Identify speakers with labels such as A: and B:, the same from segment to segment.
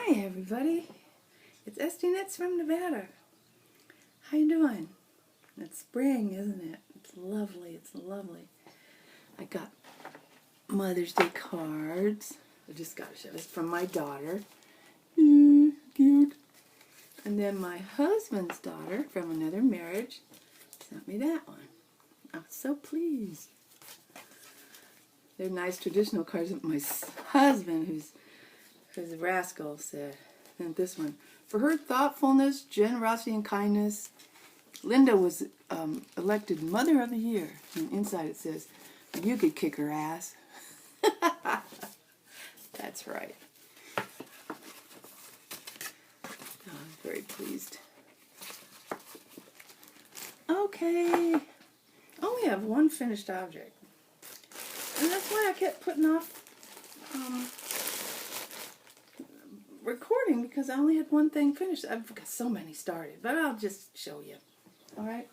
A: Hi everybody, it's Estyknits from Nevada. How you doing? It's spring, isn't it? It's lovely, it's lovely. I got Mother's Day cards. I just got to show this from my daughter. Cute. And then my husband's daughter from another marriage sent me that one. I'm so pleased. They're nice traditional cards. My husband, who's a rascal, said, and this one, for her thoughtfulness, generosity, and kindness, Linda was elected Mother of the Year. And inside it says, you could kick her ass. That's right. Oh, I'm very pleased. Okay. I only have one finished object. And that's why I kept putting off recording, because I only had one thing finished. I've got so many started, but I'll just show you. All right.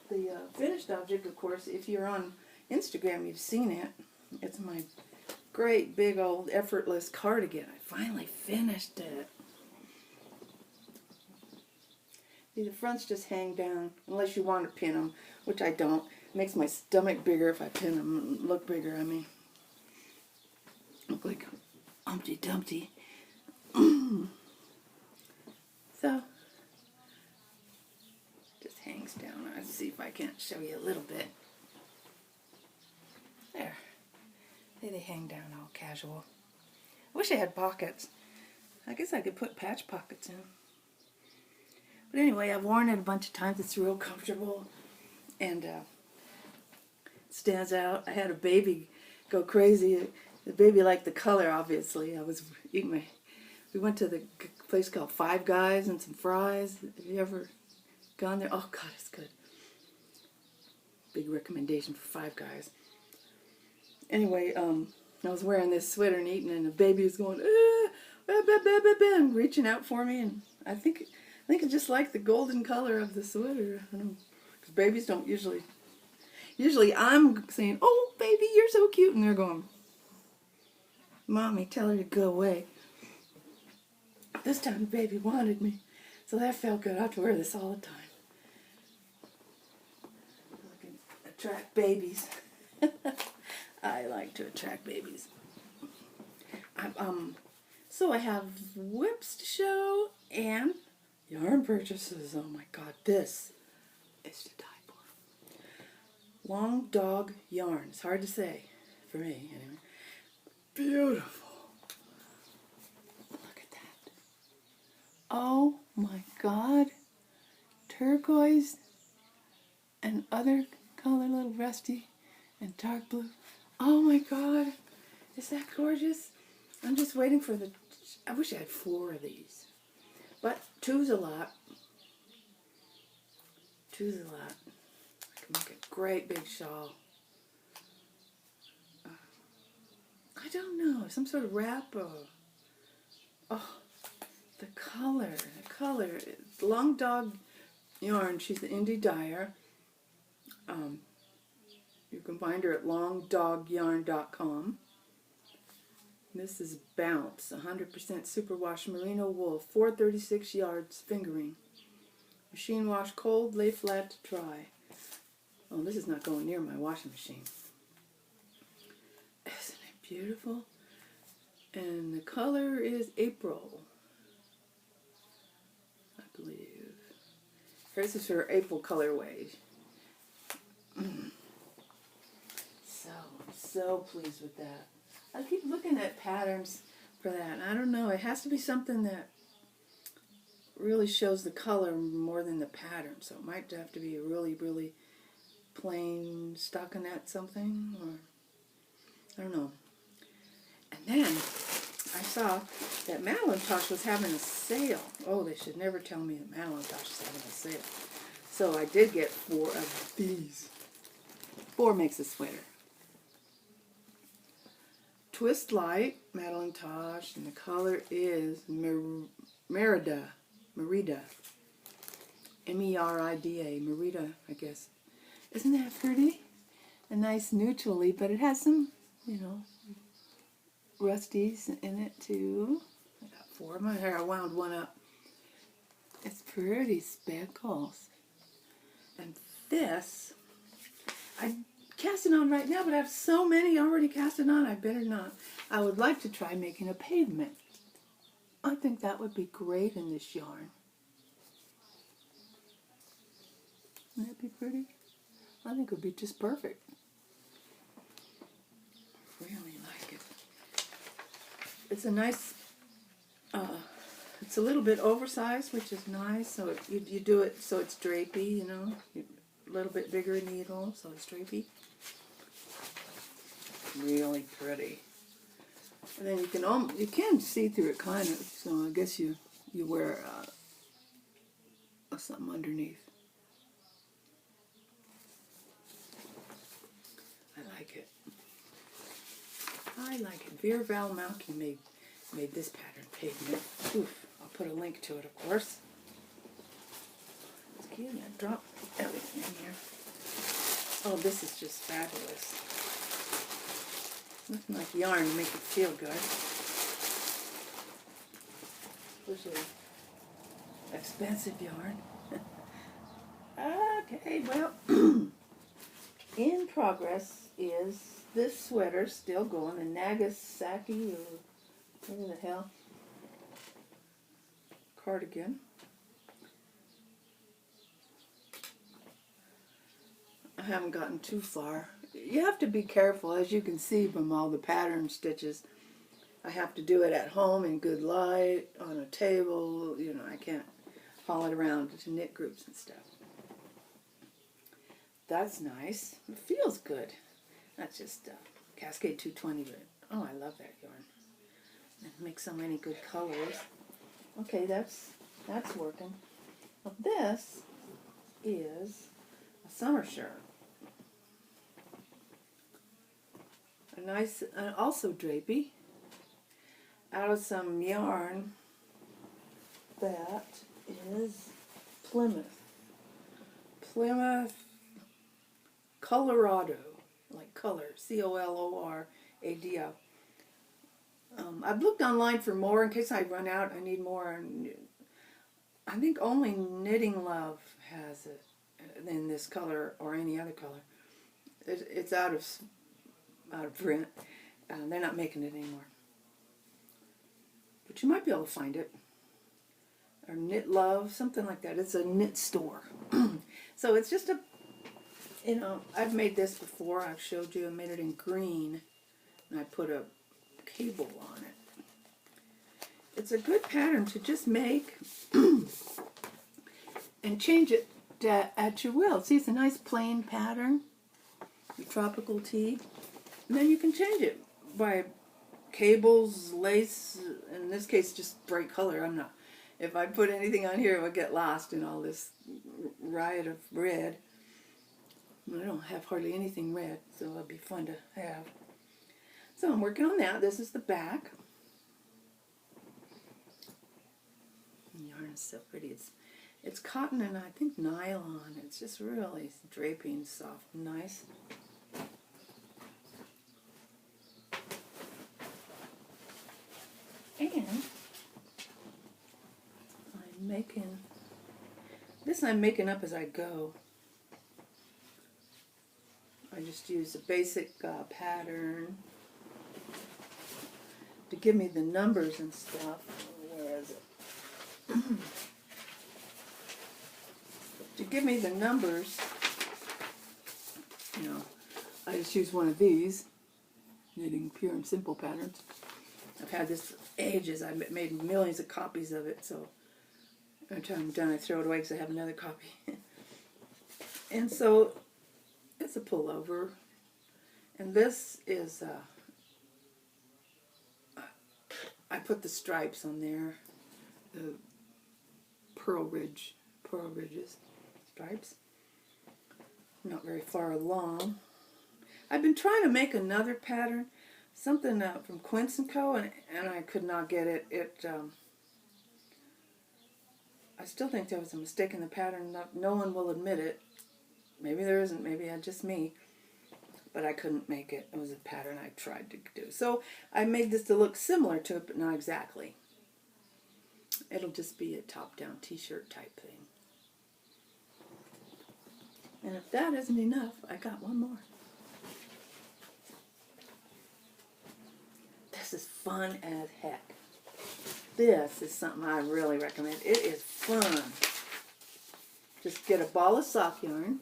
A: The finished object, of course, if you're on Instagram, you've seen it. It's my great big old effortless cardigan. I finally finished it. See, the fronts just hang down, unless you want to pin them, which I don't. It makes my stomach bigger if I pin them. Look bigger, I mean. Look like Humpty Dumpty. So, just hangs down. Let's see if I can't show you a little bit. There. They hang down all casual. I wish I had pockets. I guess I could put patch pockets in. But anyway, I've worn it a bunch of times. It's real comfortable. And it stands out. I had a baby go crazy. The baby liked the color, obviously. I was eating we went to the place called Five Guys and some fries. Have you ever gone there? Oh, God, it's good. Big recommendation for Five Guys. Anyway, I was wearing this sweater and eating, and the baby was going, and reaching out for me. And I think it's just like the golden color of the sweater. I don't know, because babies don't usually I'm saying, oh, baby, you're so cute. And they're going, Mommy, tell her to go away. This time the baby wanted me, so that felt good. I have to wear this all the time. I can attract babies. I like to attract babies. So I have whips to show and yarn purchases. Oh my God, this is to die for. Long dog yarn. It's hard to say for me, anyway. Beautiful. Oh my God, turquoise and other color, little rusty and dark blue. Oh my God, is that gorgeous? I'm just waiting for I wish I had 4 of these, but 2's a lot. 2's a lot. I can make a great big shawl. I don't know, some sort of wrap or, oh. The color, long dog yarn. She's the indie dyer. You can find her at longdogyarn.com. This is Bounce, 100% superwash merino wool, 436 yards fingering. Machine wash cold, lay flat to dry. Oh, this is not going near my washing machine. Isn't it beautiful? And the color is April. Believe. Hers is her April colorway. So pleased with that. I keep looking at patterns for that. I don't know. It has to be something that really shows the color more than the pattern. So it might have to be a really, really plain stockinette something, or I don't know. And then I saw that Madelinetosh was having a sale. Oh, they should never tell me that Madelinetosh is having a sale. So I did get 4 of these. 4 makes a sweater. Twist Light, Madelinetosh, and the color is Merida. Merida. M-E-R-I-D-A. Merida, I guess. Isn't that pretty? A nice neutrally, but it has some, rusties in it too. I got before. My hair, I wound one up. It's pretty speckles. And this, I'm casting on right now, but I have so many already casted on, I better not. I would like to try making a pavement. I think that would be great in this yarn. Wouldn't that be pretty? I think it would be just perfect. Really like it. It's a nice, it's a little bit oversized, which is nice. So you do it so it's drapey, you know, a little bit bigger needle, so it's drapey. Really pretty. And then you can see through it kind of. So I guess you wear something underneath. I like it. I like it. Vera Val Malky made this pattern pavement. Oof. I'll put a link to it, of course. Excuse me, I dropped everything in here. Oh, this is just fabulous. Nothing like yarn to make it feel good. Especially expensive yarn. Okay, well, in progress is this sweater still going, the Nagasaki or whatever the hell cardigan. I haven't gotten too far. You have to be careful, as you can see from all the pattern stitches. I have to do it at home in good light, on a table, you know, I can't haul it around to knit groups and stuff. That's nice. It feels good. That's just Cascade 220, but oh, I love that yarn. It makes so many good colors. Okay, that's working. Well, this is a summer shirt. A nice, also drapey, out of some yarn that is Plymouth. Plymouth Colorado, like color, Colorado. I've looked online for more in case I run out. I need more. And I think only Knitting Love has it in this color or any other color. It's out of print. They're not making it anymore. But you might be able to find it. Or Knit Love, something like that. It's a knit store. So it's just a, you know, I've made this before. I've showed you. I made it in green. And I put a cable on it. It's a good pattern to just make and change it at your will. See, it's a nice plain pattern. Your tropical tee. And then you can change it by cables, lace, in this case just bright color. I'm not, if I put anything on here it would get lost in all this riot of red. I don't have hardly anything red, so it'll be fun to have. So I'm working on that. This is the back. The yarn is so pretty. It's cotton and I think nylon. It's just really draping, soft, nice. And I'm making up as I go. I just use a basic pattern to give me the numbers and stuff. Where is it? To give me the numbers, you know, I just use one of these, knitting pure and simple patterns. I've had this ages. I've made millions of copies of it, so every time I'm done I throw it away because I have another copy. And so it's a pullover, and this is I put the stripes on there, the pearl ridges stripes. Not very far along. I've been trying to make another pattern, something from Quince & Co, and I could not get it. I still think there was a mistake in the pattern. No one will admit it. Maybe there isn't. Maybe it's just me. But I couldn't make it. It was a pattern I tried to do. So I made this to look similar to it, but not exactly. It'll just be a top-down t-shirt type thing. And if that isn't enough, I got one more. This is fun as heck. This is something I really recommend. It is fun. Just get a ball of sock yarn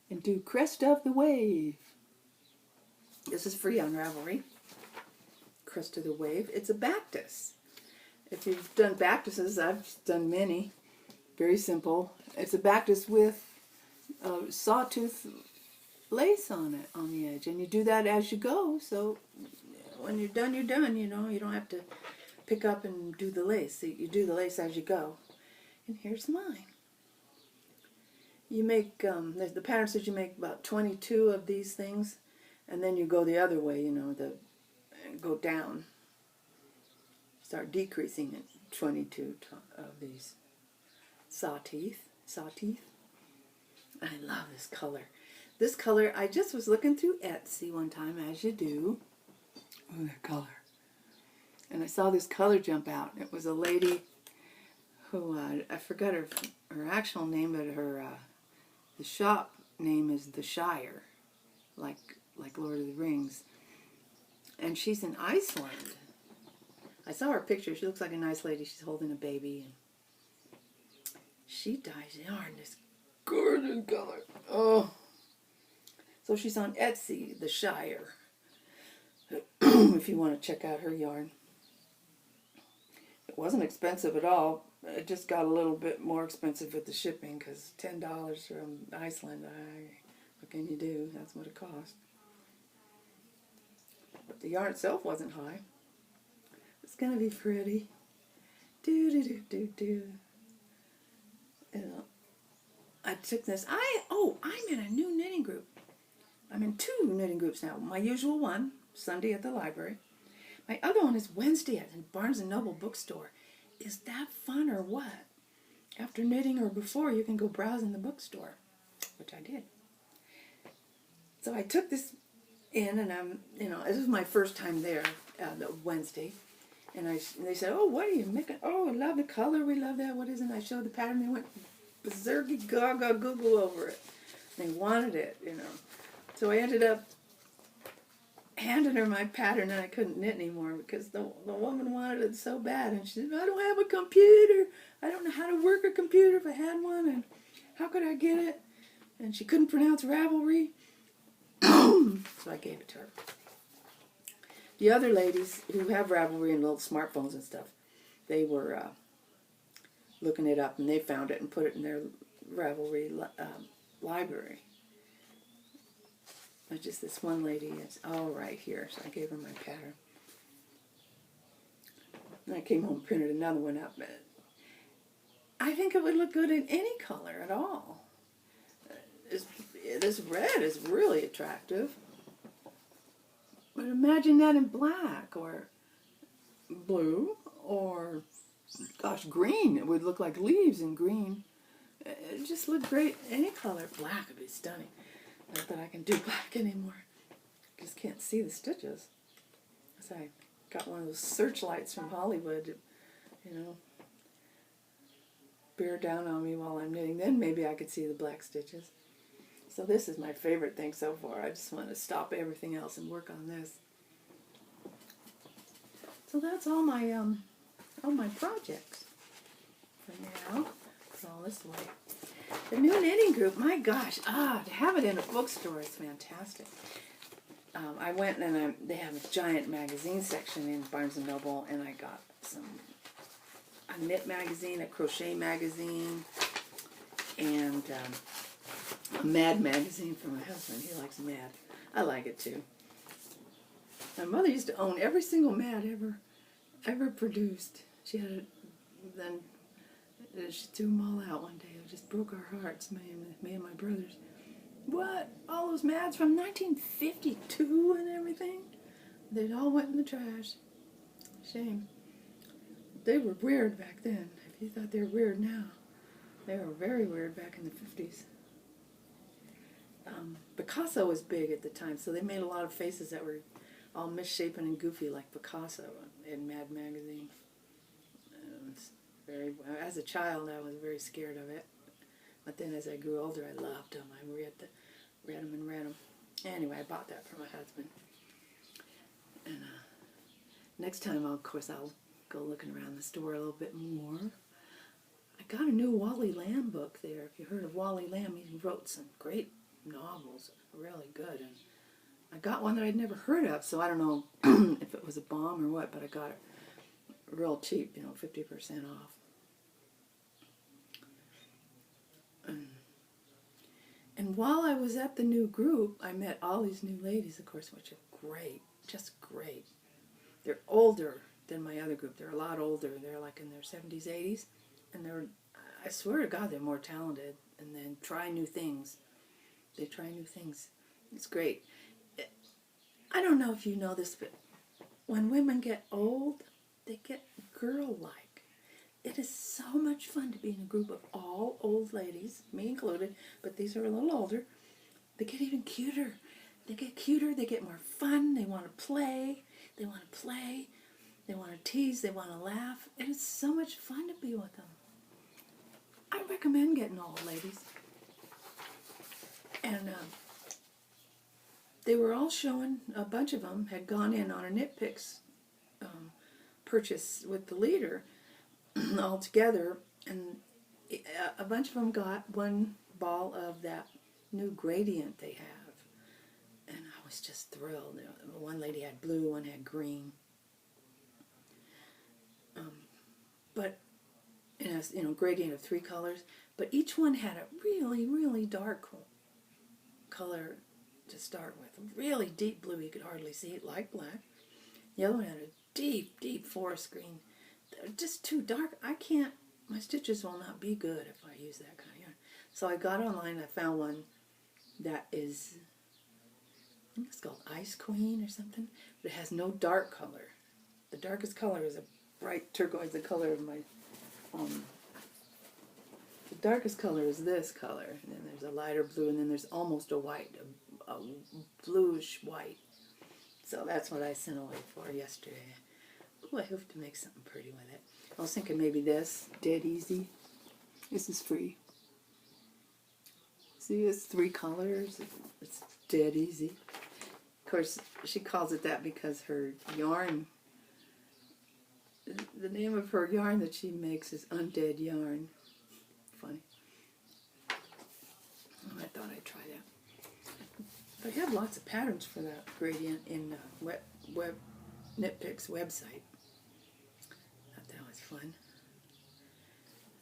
A: and do Crest of the Wave. This is free on Ravelry. Crest of the Wave. It's a Bactus. If you've done Bactuses, I've done many. Very simple. It's a Bactus with sawtooth lace on it, on the edge. And you do that as you go, so when you're done, you know. You don't have to pick up and do the lace. You do the lace as you go. And here's mine. You make, the pattern says you make about 22 of these things, and then you go the other way, you know, go down. Start decreasing it, 22 of these saw teeth. I love this color. This color, I just was looking through Etsy one time, as you do. Oh, that color. And I saw this color jump out. It was a lady who, I forgot her actual name, but her, the shop name is The Shire, like Lord of the Rings. And she's in Iceland. I saw her picture. She looks like a nice lady. She's holding a baby. And she dyes yarn this gorgeous color. Oh. So she's on Etsy, The Shire, if you want to check out her yarn. It wasn't expensive at all. It just got a little bit more expensive with the shipping, because $10 from Iceland, what can you do? That's what it cost. But the yarn itself wasn't high. It's going to be pretty. Do. I took this. I'm in a new knitting group. I'm in 2 knitting groups now. My usual one, Sunday at the library. My other one is Wednesday at the Barnes & Noble bookstore. Is that fun or what? After knitting or before, you can go browse in the bookstore, which I did. So I took this in, and this was my first time there, the Wednesday. And they said, oh, what are you making? Oh, I love the color. We love that. What is it? And I showed the pattern. They went berserky gaga Google over it. They wanted it, So I ended up handing her my pattern, and I couldn't knit anymore because the woman wanted it so bad. And she said, I don't have a computer. I don't know how to work a computer if I had one. And how could I get it? And she couldn't pronounce Ravelry. So I gave it to her. The other ladies who have Ravelry and little smartphones and stuff, they were looking it up, and they found it and put it in their Ravelry library. But just this one lady, it's all right here, so I gave her my pattern. And I came home and printed another one up. I think it would look good in any color at all. This red is really attractive. But imagine that in black or blue or, gosh, green. It would look like leaves in green. It just looked great. Any color. Black would be stunning. Not that I can do black anymore. Just can't see the stitches. So I got one of those searchlights from Hollywood, bear down on me while I'm knitting. Then maybe I could see the black stitches. So this is my favorite thing so far. I just want to stop everything else and work on this. So that's all my projects for now. Put all this away. The new knitting group, my gosh, to have it in a bookstore is fantastic. I went and they have a giant magazine section in Barnes & Noble, and I got a knit magazine, a crochet magazine, and a Mad magazine for my husband. He likes Mad. I like it too. My mother used to own every single Mad ever produced. She had it, then she threw them all out one day. It just broke our hearts, me and my brothers. What? All those Mads from 1952 and everything? They all went in the trash. Shame. They were weird back then. If you thought they were weird now, they were very weird back in the 50s. Picasso was big at the time, so they made a lot of faces that were all misshapen and goofy like Picasso in Mad magazine. As a child, I was very scared of it. But then as I grew older, I loved them. I read them and read them. Anyway, I bought that for my husband. And next time, of course, I'll go looking around the store a little bit more. I got a new Wally Lamb book there. If you heard of Wally Lamb, he wrote some great novels, really good. And I got one that I'd never heard of, so I don't know if it was a bomb or what, but I got it real cheap, 50% off. And while I was at the new group, I met all these new ladies, of course, which are great, just great. They're older than my other group. They're a lot older. They're like in their 70s, 80s. And I swear to God, they're more talented. And then try new things. They try new things. It's great. I don't know if you know this, but when women get old, they get girl-like. It is so much fun to be in a group of all old ladies, me included, but these are a little older. They get even cuter. They get cuter. They get more fun. They want to play. They want to play. They want to tease. They want to laugh. It is so much fun to be with them. I recommend getting old ladies. And they were all showing, a bunch of them had gone in on a nitpicks purchase with the leader all together, and a bunch of them got one ball of that new gradient they have. And I was just thrilled. One lady had blue, one had green. But in a gradient of 3 colors, but each one had a really, really dark color to start with. A really deep blue, you could hardly see it, like black. The other one had a deep, deep forest green. They're just too dark. My stitches will not be good if I use that kind of yarn. So I got online, I found one that is, I think it's called Ice Queen or something, but it has no dark color. The darkest color is a bright turquoise, the color of my, the darkest color is this color, and then there's a lighter blue, and then there's almost a white, a bluish white. So that's what I sent away for yesterday. Ooh, I hope to make something pretty with it. I was thinking maybe this, Dead Easy. This is free. See, it's 3 colors. It's Dead Easy. Of course, she calls it that because her yarn, the name of her yarn that she makes is Undead Yarn. Funny. Oh, I thought I'd try that. But I have lots of patterns for that gradient in Nitpicks website. Thought that was fun.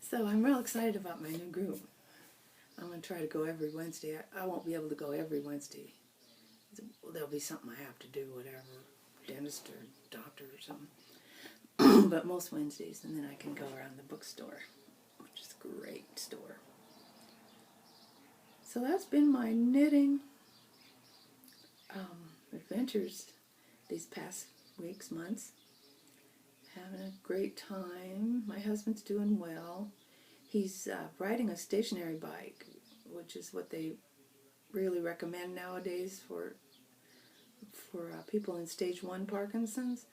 A: So I'm real excited about my new group. I'm going to try to go every Wednesday. I won't be able to go every Wednesday. There'll be something I have to do, whatever, dentist or doctor or something. But most Wednesdays, and then I can go around the bookstore, which is a great store. So that's been my knitting adventures these past weeks, months. Having a great time. My husband's doing well. He's riding a stationary bike, which is what they really recommend nowadays for people in stage 1 Parkinson's.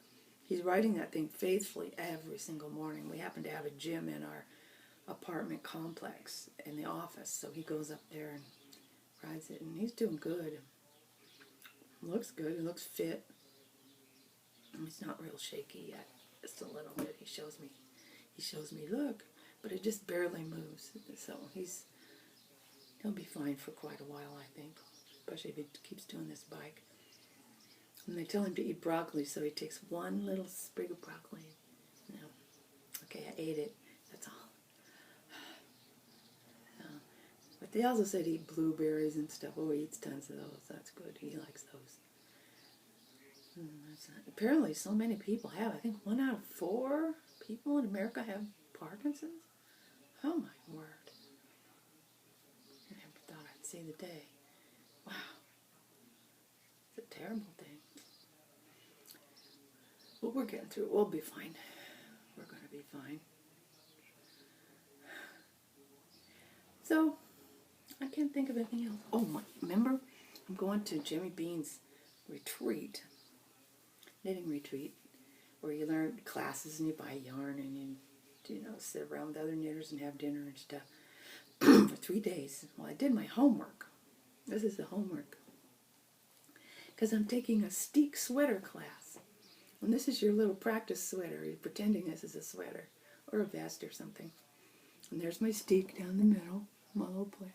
A: He's riding that thing faithfully every single morning. We happen to have a gym in our apartment complex in the office, so he goes up there and rides it, and he's doing good. Looks good. He looks fit. He's not real shaky yet. Just a little bit. He shows me, look, but it just barely moves. So he'll be fine for quite a while, I think, especially if he keeps doing this bike. And they tell him to eat broccoli, so he takes one little sprig of broccoli. Okay, I ate it. That's all. But they also said eat blueberries and stuff. Oh, he eats tons of those. That's good. He likes those. Apparently, so many people have. I think 1 out of 4 people in America have Parkinson's. Oh my word! I never thought I'd see the day. Wow, it's a terrible thing. But we're getting through it. We'll be fine. We're going to be fine. So, I can't think of anything else. Oh, remember? I'm going to Jimmy Bean's retreat, knitting retreat, where you learn classes and you buy yarn and you sit around with other knitters and have dinner and stuff for 3 days. Well, I did my homework. This is the homework. Because I'm taking a steek sweater class. And this is your little practice sweater. You're pretending this is a sweater or a vest or something. And there's my steek down the middle, my little play.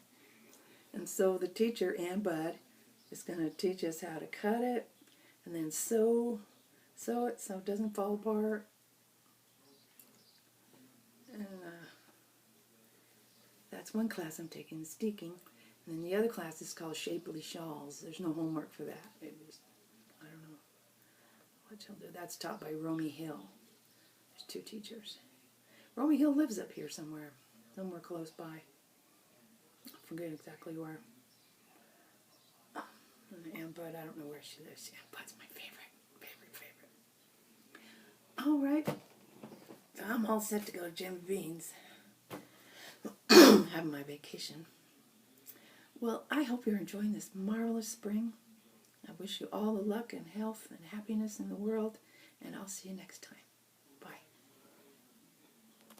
A: And so the teacher, Ann Bud, is going to teach us how to cut it and then sew it so it doesn't fall apart. And that's one class I'm taking, steeking. And then the other class is called Shapely Shawls. There's no homework for that. I don't know what you'll do. That's taught by Romy Hill. There's 2 teachers. Romy Hill lives up here somewhere close by. I forget exactly where. And Bud, I don't know where she lives. Ann Bud's my favorite. All right. So I'm all set to go to Jim Bean's. Having my vacation. Well, I hope you're enjoying this marvelous spring. I wish you all the luck and health and happiness in the world, and I'll see you next time.